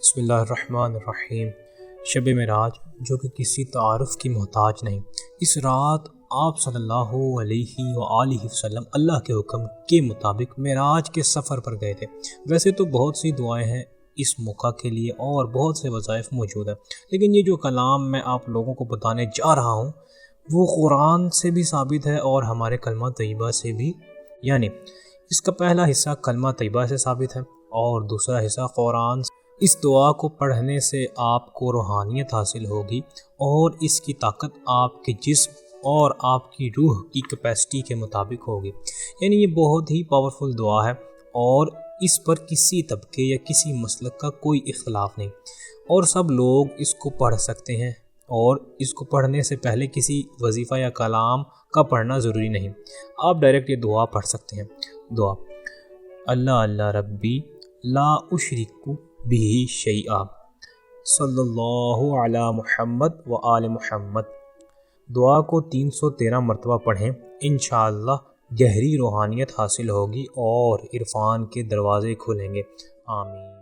بسم اللہ الرحمن الرحیم۔ شب معراج جو کہ کسی تعارف کی محتاج نہیں، اس رات آپ صلی اللہ علیہ وآلہ وسلم اللہ کے حکم کے مطابق معراج کے سفر پر گئے تھے۔ ویسے تو بہت سی دعائیں ہیں اس موقع کے لیے اور بہت سے وظائف موجود ہیں، لیکن یہ جو کلام میں آپ لوگوں کو بتانے جا رہا ہوں وہ قرآن سے بھی ثابت ہے اور ہمارے کلمہ طیبہ سے بھی، یعنی اس کا پہلا حصہ کلمہ طیبہ سے ثابت ہے اور دوسرا حصہ قرآن سے۔ اس دعا کو پڑھنے سے آپ کو روحانیت حاصل ہوگی اور اس کی طاقت آپ کے جسم اور آپ کی روح کی کیپیسٹی کے مطابق ہوگی، یعنی یہ بہت ہی پاورفل دعا ہے اور اس پر کسی طبقے یا کسی مسلک کا کوئی اختلاف نہیں اور سب لوگ اس کو پڑھ سکتے ہیں، اور اس کو پڑھنے سے پہلے کسی وظیفہ یا کلام کا پڑھنا ضروری نہیں، آپ ڈائریکٹ یہ دعا پڑھ سکتے ہیں۔ دعا: اللہ اللہ ربی لا اشرک بھی شیئا صلی اللہ علی محمد و آل محمد۔ دعا کو 313 مرتبہ پڑھیں، انشاءاللہ گہری روحانیت حاصل ہوگی اور عرفان کے دروازے کھلیں گے۔ آمین۔